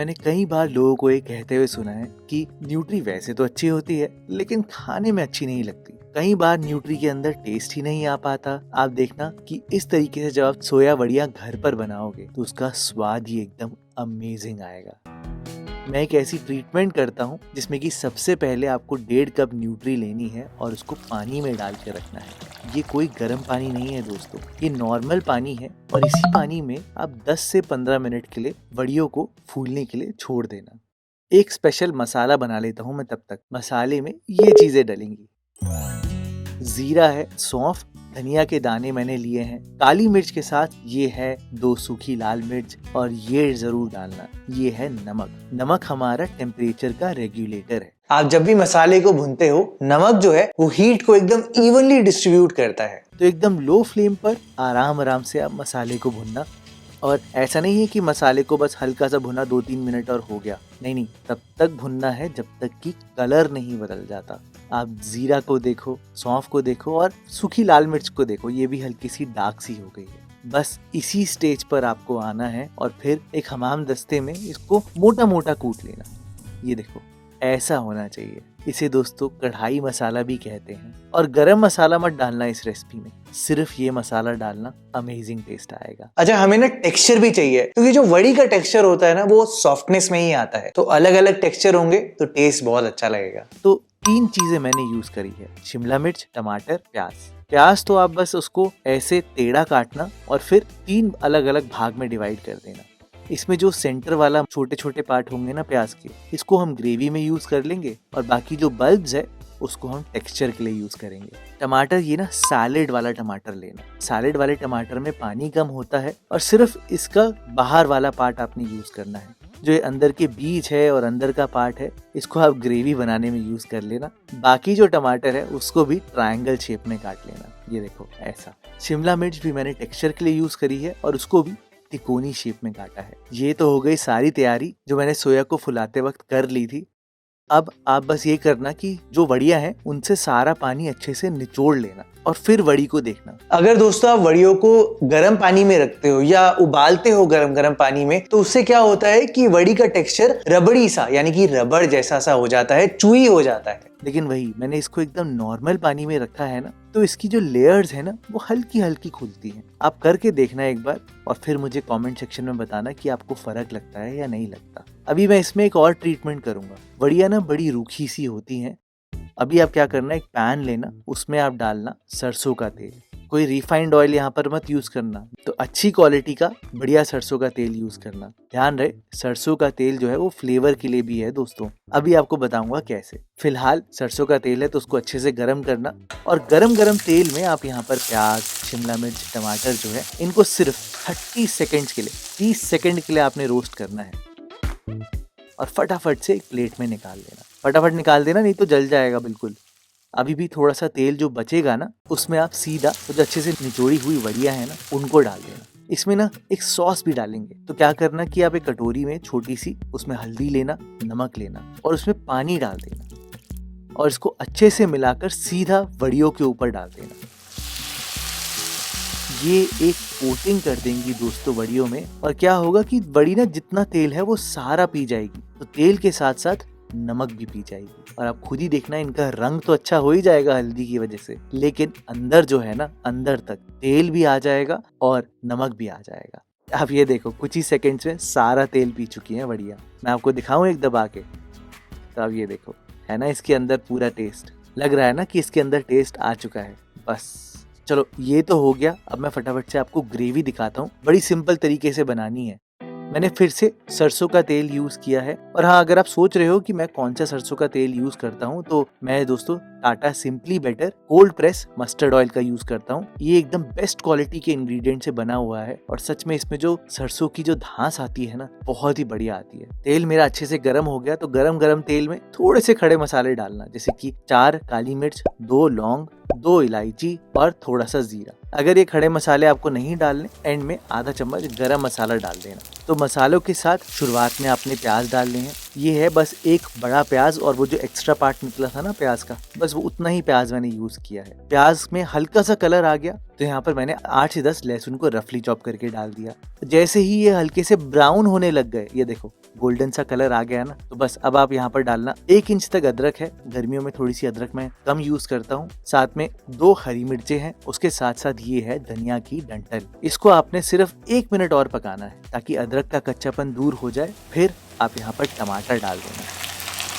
मैंने कई बार लोगों को ये कहते हुए सुना है कि न्यूट्री वैसे तो अच्छी होती है लेकिन खाने में अच्छी नहीं लगती। कई बार न्यूट्री के अंदर टेस्ट ही नहीं आ पाता। आप देखना कि इस तरीके से जब आप सोया वड़ियाँ घर पर बनाओगे तो उसका स्वाद ही एकदम अमेजिंग आएगा। मैं एक ऐसी ट्रीटमेंट करता हूँ जिसमें कि सबसे पहले आपको 1.5 कप न्यूट्री लेनी है और उसको पानी में डाल के रखना है। ये कोई गर्म पानी नहीं है दोस्तों, ये नॉर्मल पानी है और इसी पानी में आप 10 से 15 मिनट के लिए वड़ियों को फूलने के लिए छोड़ देना। एक स्पेशल मसाला बना लेता हूँ मैं तब तक। मसाले में ये चीजें डलेंगी, जीरा है, सौंफ, धनिया के दाने मैंने लिए हैं, काली मिर्च के साथ ये है 2 सूखी लाल मिर्च और ये जरूर डालना, ये है नमक। नमक हमारा टेम्परेचर का रेगुलेटर है। आप जब भी मसाले को भूनते हो, नमक जो है वो हीट को एकदम इवनली डिस्ट्रीब्यूट करता है। तो एकदम लो फ्लेम पर आराम आराम से आप मसाले को भुनना। और ऐसा नहीं है कि मसाले को बस हल्का सा भुना 2-3 मिनट और हो गया, नहीं, तब तक भुनना है जब तक कि कलर नहीं बदल जाता। आप जीरा को देखो, सौंफ को देखो और सूखी लाल मिर्च को देखो, ये भी हल्की सी डार्क सी हो गई है। बस इसी स्टेज पर आपको आना है और फिर एक हमाम दस्ते में इसको मोटा मोटा कूट लेना। ये देखो, ऐसा होना चाहिए। इसे दोस्तों कढ़ाई मसाला भी कहते हैं। और गरम मसाला मत डालना इस रेसिपी में, सिर्फ ये मसाला डालना, अमेजिंग टेस्ट आएगा। अच्छा, हमें ना टेक्सचर भी चाहिए, क्योंकि जो वड़ी का टेक्सचर होता है ना वो सॉफ्टनेस में ही आता है। तो अलग अलग टेक्सचर होंगे तो टेस्ट बहुत अच्छा लगेगा। तो 3 चीजें मैंने यूज करी है, शिमला मिर्च, टमाटर, प्याज तो आप बस उसको ऐसे टेढ़ा काटना और फिर 3 अलग अलग भाग में डिवाइड कर देना। इसमें जो सेंटर वाला छोटे छोटे पार्ट होंगे ना प्याज के, इसको हम ग्रेवी में यूज कर लेंगे और बाकी जो बल्ब्स है उसको हम टेक्सचर के लिए यूज करेंगे। टमाटर ये ना सैलेड वाला टमाटर लेना। सैलेड वाले टमाटर में पानी कम होता है और सिर्फ इसका बाहर वाला पार्ट आपने यूज करना है। जो ये अंदर के बीज है और अंदर का पार्ट है, इसको आप ग्रेवी बनाने में यूज कर लेना। बाकी जो टमाटर है उसको भी ट्रायंगल शेप में काट लेना। ये देखो ऐसा। शिमला मिर्च भी मैंने टेक्सचर के लिए यूज करी है और उसको भी तिकोनी शेप में काटा है। ये तो हो गई सारी तैयारी जो मैंने सोया को फुलाते वक्त कर ली थी। अब आप बस ये करना कि जो वड़ियाँ हैं उनसे सारा पानी अच्छे से निचोड़ लेना और फिर वड़ी को देखना। अगर दोस्तों आप वड़ियों को गर्म पानी में रखते हो या उबालते हो गरम पानी में, तो उससे क्या होता है कि वड़ी का टेक्सचर रबड़ी सा, यानी कि रबड़ जैसा सा हो जाता है, चुई हो जाता है। लेकिन वही मैंने इसको एकदम नॉर्मल पानी में रखा है ना, तो इसकी जो लेयर्स है ना वो हल्की हल्की खुलती हैं। आप करके देखना एक बार और फिर मुझे कमेंट सेक्शन में बताना कि आपको फर्क लगता है या नहीं लगता। अभी मैं इसमें एक और ट्रीटमेंट करूंगा। वड़ियाँ ना बड़ी रूखी सी होती हैं। अभी आप क्या करना, एक पैन लेना, उसमें आप डालना सरसों का तेल। कोई रिफाइंड ऑयल यहाँ पर मत यूज करना, तो अच्छी क्वालिटी का बढ़िया सरसों का तेल यूज करना। ध्यान रहे, सरसों का तेल जो है वो फ्लेवर के लिए भी है दोस्तों। अभी आपको बताऊंगा कैसे। फिलहाल सरसों का तेल है तो उसको अच्छे से गर्म करना और गरम तेल में आप यहाँ पर प्याज, शिमला मिर्च, टमाटर जो है इनको सिर्फ 30 सेकेंड के लिए, 30 सेकेंड के लिए आपने रोस्ट करना है और फटाफट से एक प्लेट में निकाल लेना। फटाफट निकाल देना, नहीं तो जल जाएगा बिल्कुल। अभी भी थोड़ा सा तेल जो बचेगा ना, उसमें आप सीधा तो जो अच्छे से निचोड़ी हुई वड़ियाँ है ना उनको डाल देना। इसमें ना एक सॉस भी डालेंगे। तो क्या करना कि आप एक कटोरी में छोटी सी, उसमें हल्दी लेना, नमक लेना और उसमें पानी डाल देना और इसको अच्छे से मिलाकर सीधा वड़ियों के ऊपर डाल देना। ये एक कोटिंग कर देंगी दोस्तों वड़ियों में, और क्या होगा कि वड़ी ना जितना तेल है वो सारा पी जाएगी, तो तेल के साथ साथ नमक भी पी जाएगी। और आप खुद ही देखना, इनका रंग तो अच्छा हो ही जाएगा हल्दी की वजह से, लेकिन अंदर जो है ना, अंदर तक तेल भी आ जाएगा और नमक भी आ जाएगा। आप ये देखो, कुछ ही सेकंड्स में सारा तेल पी चुकी है वड़ियाँ। मैं आपको दिखाऊं एक दबा के, तो आप ये देखो, है ना इसके अंदर पूरा टेस्ट। लग रहा है ना कि इसके अंदर टेस्ट आ चुका है। बस चलो, ये तो हो गया। अब मैं फटाफट से आपको ग्रेवी दिखाता हूँ। बड़ी सिंपल तरीके से बनानी है। मैंने फिर से सरसों का तेल यूज किया है। और हाँ, अगर आप सोच रहे हो कि मैं कौन सा सरसों का तेल यूज करता हूँ, तो मैं दोस्तों Tata simply better cold press mustard oil का यूज करता हूँ। ये एकदम बेस्ट क्वालिटी के इंग्रेडिएंट से बना हुआ है और सच में इसमें जो सरसों की जो धांस आती है ना, बहुत ही बढ़िया आती है। तेल मेरा अच्छे से गर्म हो गया, तो गरम तेल में थोड़े से खड़े मसाले डालना, जैसे कि 4 काली मिर्च, 2 लौंग, 2 इलायची और थोड़ा सा जीरा। अगर ये खड़े मसाले आपको नहीं डालने, एंड में आधा चम्मच गरम मसाला डाल देना। तो मसालों के साथ शुरुआत में आपने प्याज डालने हैं, ये है बस एक बड़ा प्याज और वो जो एक्स्ट्रा पार्ट निकला था ना प्याज का, बस वो उतना ही प्याज मैंने यूज किया है। प्याज में हल्का सा कलर आ गया तो यहाँ पर मैंने 8 से 10 लहसुन को रफली चॉप करके डाल दिया। जैसे ही ये हल्के से ब्राउन होने लग गए, ये देखो गोल्डन सा कलर आ गया ना, तो बस अब आप यहाँ पर डालना 1 इंच तक अदरक है। गर्मियों में थोड़ी सी अदरक मैं कम यूज करता हूँ। साथ में 2 हरी मिर्चें हैं, उसके साथ साथ ये है धनिया की डंठल। इसको आपने सिर्फ 1 मिनट और पकाना है ताकि अदरक का कच्चापन दूर हो जाए। फिर आप यहाँ पर टमाटर डाल देना।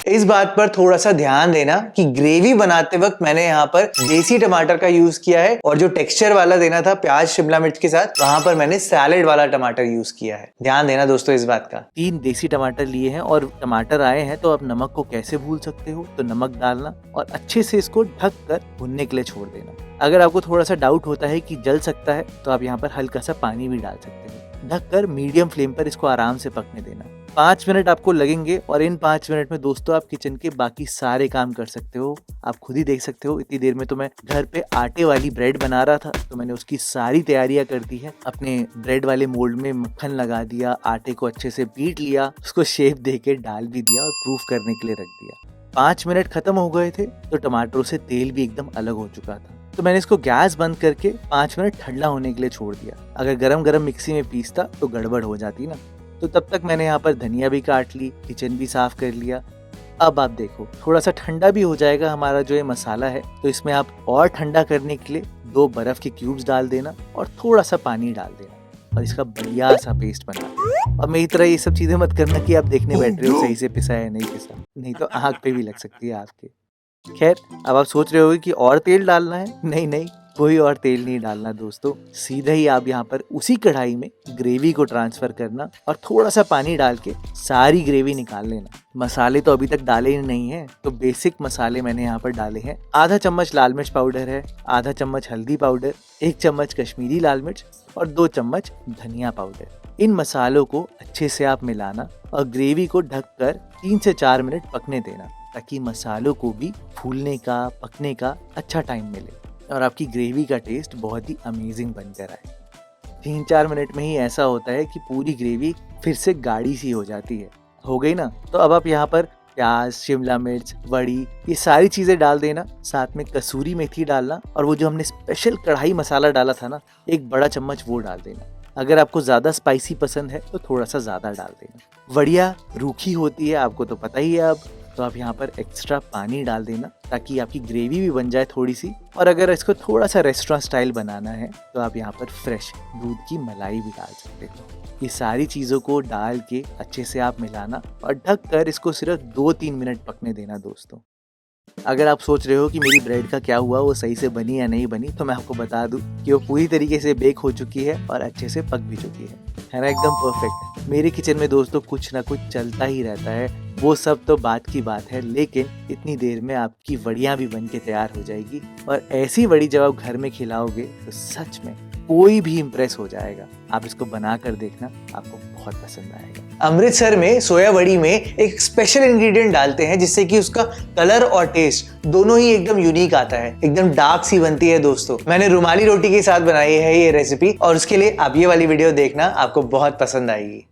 इस बात पर थोड़ा सा ध्यान देना कि ग्रेवी बनाते वक्त मैंने यहाँ पर देसी टमाटर का यूज किया है और जो टेक्सचर वाला देना था प्याज शिमला मिर्च के साथ, वहां पर मैंने सैलेड वाला टमाटर यूज किया है। ध्यान देना दोस्तों इस बात का। 3 देसी टमाटर लिए हैं और टमाटर आए हैं तो आप नमक को कैसे भूल सकते हो, तो नमक डालना और अच्छे से इसको ढक कर भुनने के लिए छोड़ देना। अगर आपको थोड़ा सा डाउट होता है कि जल सकता है तो आप यहाँ पर हल्का सा पानी भी डाल सकते हो। ढककर मीडियम फ्लेम पर इसको आराम से पकने देना। 5 मिनट आपको लगेंगे और इन 5 मिनट में दोस्तों आप किचन के बाकी सारे काम कर सकते हो। आप खुद ही देख सकते हो इतनी देर में तो मैं घर पे आटे वाली ब्रेड बना रहा था, तो मैंने उसकी सारी तैयारियां कर दी है। अपने ब्रेड वाले मोल्ड में मक्खन लगा दिया, आटे को अच्छे से पीट लिया, उसको शेप दे के डाल भी दिया और प्रूफ करने के लिए रख दिया। 5 मिनट खत्म हो गए थे तो टमाटरों से तेल भी एकदम अलग हो चुका था, तो मैंने इसको गैस बंद करके 5 मिनट ठंडा होने के लिए छोड़ दिया। अगर गरम गरम मिक्सी में पीसता तो गड़बड़ हो जाती ना। तो तब तक मैंने यहाँ पर धनिया भी काट ली, किचन भी साफ कर लिया। अब आप देखो थोड़ा सा ठंडा भी हो जाएगा हमारा जो ये मसाला है, तो इसमें आप और ठंडा करने के लिए 2 बर्फ के क्यूब्स डाल देना और थोड़ा सा पानी डाल देना और इसका बढ़िया सा पेस्ट बना देना। और मेरी तरह ये सब चीजें मत करना कि आप देखने बैठ रहे हो सही से पिसा है नहीं पिसा, नहीं तो आँख पे भी लग सकती है आपके। खैर अब आप सोच रहे होगे कि और तेल डालना है, नहीं नहीं कोई और तेल नहीं डालना दोस्तों। सीधा ही आप यहाँ पर उसी कढ़ाई में ग्रेवी को ट्रांसफर करना और थोड़ा सा पानी डाल के सारी ग्रेवी निकाल लेना। मसाले तो अभी तक डाले ही नहीं है, तो बेसिक मसाले मैंने यहाँ पर डाले हैं। आधा चम्मच लाल मिर्च पाउडर है, आधा चम्मच हल्दी पाउडर, 1 चम्मच कश्मीरी लाल मिर्च और 2 चम्मच धनिया पाउडर। इन मसालों को अच्छे से आप मिलाना और ग्रेवी को ढककर 3 से 4 मिनट पकने देना ताकि मसालों को भी फूलने का, पकने का अच्छा टाइम मिले और आपकी ग्रेवी का टेस्ट बहुत ही अमेजिंग बनकर आए। 3-4 मिनट में ही ऐसा होता है कि पूरी ग्रेवी फिर से गाढ़ी सी हो जाती है। हो गई ना, तो अब आप यहाँ पर प्याज, शिमला मिर्च, बड़ी, ये सारी चीज़ें डाल देना। साथ में कसूरी मेथी डालना और वो जो हमने स्पेशल कढ़ाई मसाला डाला था ना, 1 बड़ा चम्मच वो डाल देना। अगर आपको ज़्यादा स्पाइसी पसंद है तो थोड़ा सा ज़्यादा डाल देना। बढ़िया रूखी होती है, आपको तो पता ही है अब, तो आप यहाँ पर एक्स्ट्रा पानी डाल देना ताकि आपकी ग्रेवी भी बन जाए थोड़ी सी। और अगर इसको थोड़ा सा रेस्टोरेंट स्टाइल बनाना है तो आप यहाँ पर फ्रेश दूध की मलाई भी डाल सकते हो। ये सारी चीज़ों को डाल के अच्छे से आप मिलाना और ढक कर इसको सिर्फ 2-3 मिनट पकने देना दोस्तों। अगर आप सोच रहे हो कि मेरी ब्रेड का क्या हुआ, वो सही से बनी या नहीं बनी, तो मैं आपको बता दूं कि वो पूरी तरीके से बेक हो चुकी है और अच्छे से पक भी चुकी है ना, एकदम परफेक्ट। मेरे किचन में दोस्तों कुछ ना कुछ चलता ही रहता है, वो सब तो बात की बात है, लेकिन इतनी देर में आपकी वड़ियाँ भी बन के तैयार हो जाएगी। और ऐसी वड़ी जब आप घर में खिलाओगे तो सच में कोई भी इम्प्रेस हो जाएगा। आप इसको बना कर देखना, आपको बहुत पसंद आएगा। अमृतसर में सोया वड़ी में एक स्पेशल इंग्रेडिएंट डालते हैं जिससे कि उसका कलर और टेस्ट दोनों ही एकदम यूनिक आता है, एकदम डार्क सी बनती है दोस्तों। मैंने रुमाली रोटी के साथ बनाई है ये रेसिपी और उसके लिए आप ये वाली वीडियो देखना, आपको बहुत पसंद आएगी।